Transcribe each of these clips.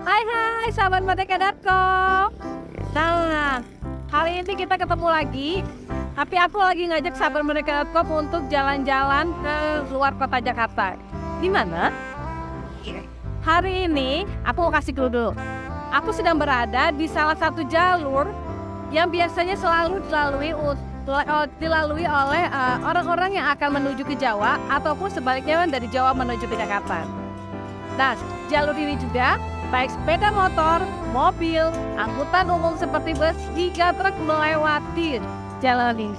Hai sahabat Merdeka.com. Nah, hari ini kita ketemu lagi. Tapi aku lagi ngajak sahabat Merdeka.com untuk jalan-jalan ke luar kota Jakarta. Gimana? Hari ini aku mau kasih clue dulu. Aku sedang berada di salah satu jalur yang biasanya selalu dilalui oleh orang-orang yang akan menuju ke Jawa ataupun sebaliknya dari Jawa menuju ke Jakarta. Nah, jalur ini juga baik sepeda motor, mobil, angkutan umum seperti bus hingga truk melewati jalan ini.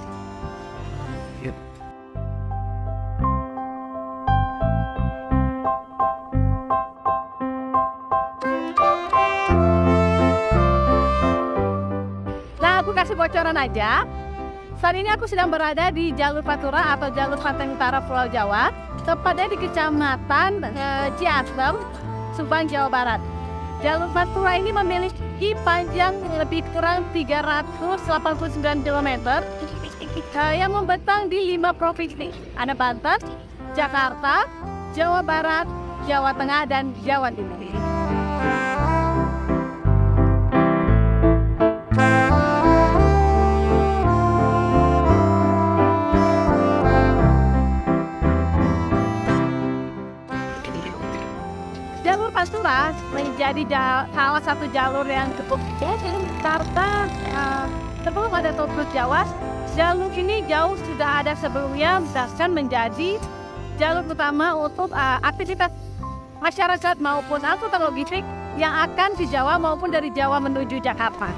Nah, aku kasih bocoran aja. Saat ini aku sedang berada di jalur Pantura atau jalur Pantai Utara Pulau Jawa, tepatnya di Kecamatan Ciatem, Subang, Jawa Barat. Jalur Pantura ini memiliki panjang lebih kurang 389 km yang membentang di 5 provinsi. Ada Banten, Jakarta, Jawa Barat, Jawa Tengah, dan Jawa Timur. Jalur Pantura menjadi salah satu jalur yang cukup karena sebelum ada tol Trans Jawa, jalur ini jauh sudah ada sebelumnya dan menjadi jalur utama untuk aktivitas masyarakat maupun angkutan logistik yang akan ke Jawa maupun dari Jawa menuju Jakarta.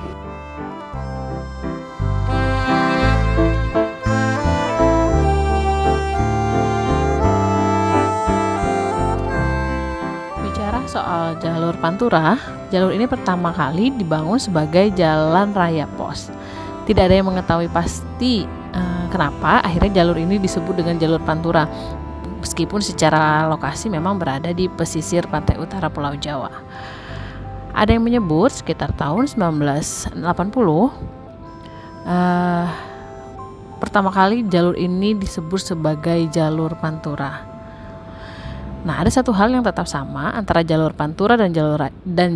Soal jalur Pantura, jalur ini pertama kali dibangun sebagai jalan raya pos. Tidak ada yang mengetahui pasti kenapa akhirnya jalur ini disebut dengan jalur Pantura, meskipun secara lokasi memang berada di pesisir pantai utara Pulau Jawa. Ada yang menyebut sekitar tahun 1980 pertama kali jalur ini disebut sebagai jalur Pantura. Nah, ada satu hal yang tetap sama antara jalur Pantura dan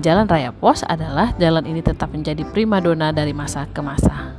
jalan raya pos adalah jalan ini tetap menjadi primadona dari masa ke masa.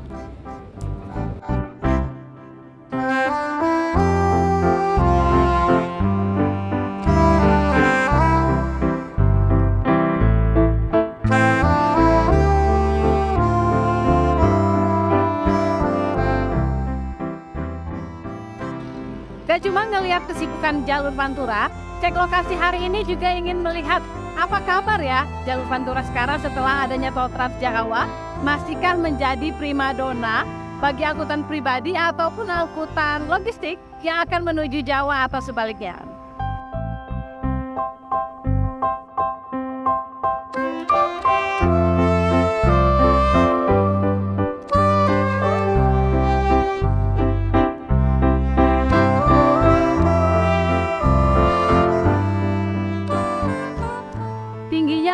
Gak cuma ngelihat kesibukan jalur Pantura, cek lokasi hari ini juga ingin melihat apa kabar ya jalur Pantura sekarang setelah adanya tol Trans Jawa. Masihkah menjadi primadona bagi angkutan pribadi ataupun angkutan logistik yang akan menuju Jawa atau sebaliknya?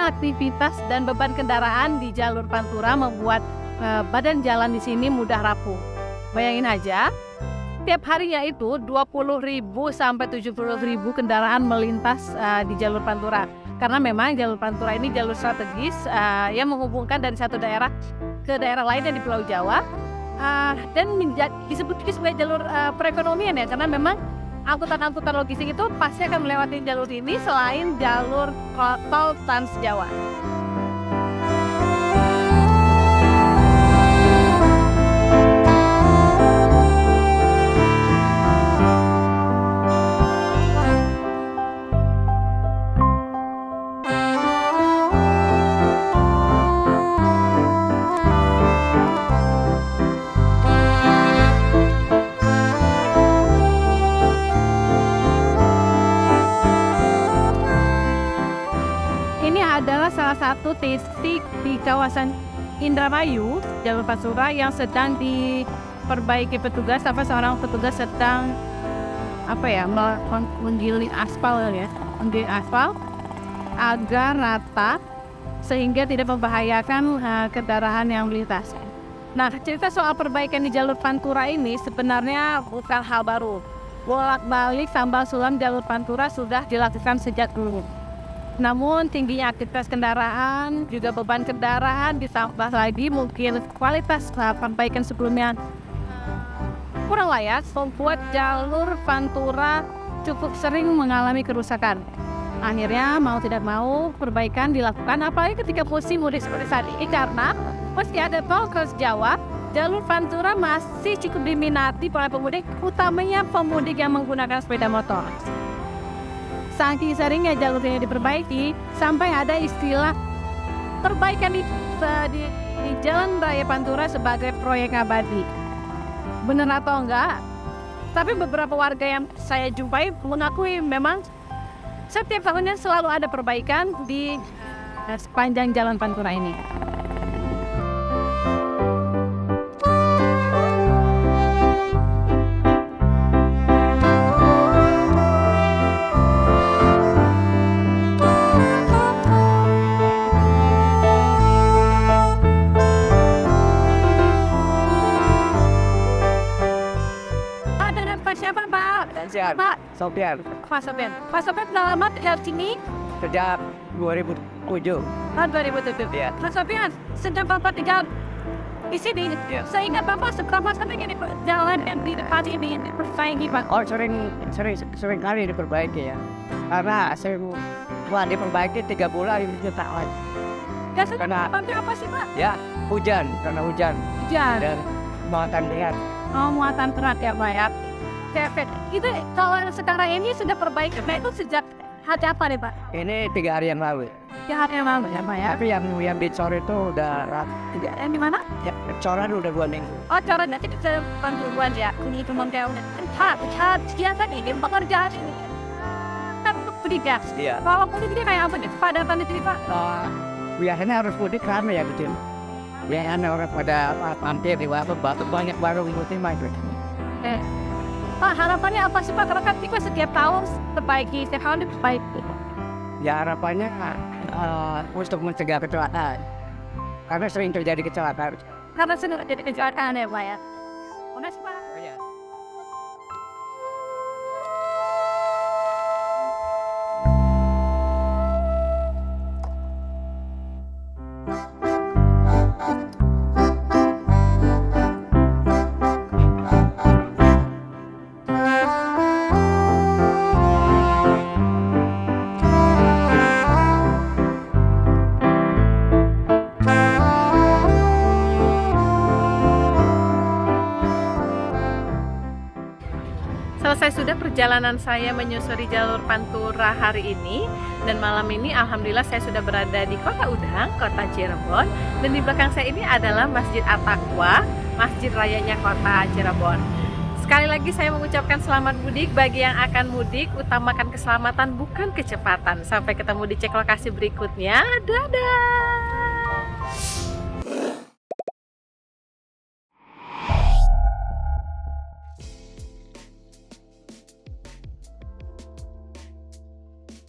Aktivitas dan beban kendaraan di jalur Pantura membuat badan jalan di sini mudah rapuh. Bayangin aja, tiap harinya itu 20.000 sampai 70.000 kendaraan melintas di jalur Pantura. Karena memang jalur Pantura ini jalur strategis yang menghubungkan dari satu daerah ke daerah lainnya di Pulau Jawa dan disebut sebagai jalur perekonomian ya, karena memang angkutan-angkutan logistik itu pasti akan melewati jalur ini selain jalur tol Trans Jawa. Adalah salah satu titik di kawasan Indramayu, jalur Pantura yang sedang diperbaiki petugas. Seorang petugas sedang menggiling aspal agar rata sehingga tidak membahayakan kendaraan yang melintas. Nah, cerita soal perbaikan di jalur Pantura ini sebenarnya bukan hal baru. Bolak-balik sambal sulam jalur Pantura sudah dilakukan sejak dulu. Namun tingginya aktivitas kendaraan, juga beban kendaraan, ditambah lagi mungkin kualitas perbaikan sebelumnya kurang layak, membuat jalur Pantura cukup sering mengalami kerusakan. Akhirnya mau tidak mau perbaikan dilakukan, apalagi ketika musim mudik seperti saat ini, karena meski ada tol Trans Jawa, jalur Pantura masih cukup diminati oleh pemudik, utamanya pemudik yang menggunakan sepeda motor. Saking seringnya jalur ini diperbaiki, sampai ada istilah perbaikan di Jalan Raya Pantura sebagai proyek abadi. Benar atau enggak? Tapi beberapa warga yang saya jumpai mengakui memang setiap tahunnya selalu ada perbaikan di sepanjang Jalan Pantura ini. Siapa Pak? Sehat. Pak, Sofian, Pak Sofian. Pak Sofian sudah lama tinggal di sini sejak 2007. tahun 2007. Iya. Pak Sofian, sejak Bapak tinggal di sini, Iya. saya ingat Bapak seberapa sering ini jalan yang di depan ini diperbaiki Pak? Oh sering kali diperbaiki ya. Karena saya buat diperbaiki 3 bulan ini jutaan. Biasanya Karena- dibantu apa sih Pak? Ya hujan, karena hujan Hujan. dan muatan berat. Oh, muatan berat ya Pak ya. Oke. Itu kalau yang sekarang ini sudah perbaiki, nah itu sejak hari apa nih Pak? Ini 3 hari yang lalu. Ya hari yang lalu ya Pak ya. Tapi yang dicor itu udah Yang di mana? ya, coran udah 2 minggu. Oh, cara nanti kita bantuan ya. Ini cuma jauh. Pak, biasa nih pekerjaan ini. Kan untuk pendidikan. Iya. Kalau pendidikan kayak apa nih? Padatan di sini Pak? Biasanya harus mudik karena ya betul. Biasanya orang pada mampir di warung batu banyak warung ikutin main. Pak, harapannya apa sih Pak? Karena kan kita setiap tahun perbaiki, setiap tahun diperbaiki. Ya harapannya untuk mencegah kecelakaan. Karena sering terjadi kecelakaan. Karena sudah jadi kecelakaan ya Pak ya. Makasih Pak. Selesai sudah perjalanan saya menyusuri jalur Pantura hari ini, dan malam ini alhamdulillah saya sudah berada di Kota Udang, Kota Cirebon, dan di belakang saya ini adalah Masjid At-Taqwa, masjid rayanya Kota Cirebon. Sekali lagi saya mengucapkan selamat mudik bagi yang akan mudik, utamakan keselamatan bukan kecepatan. Sampai ketemu di cek lokasi berikutnya. Dadah.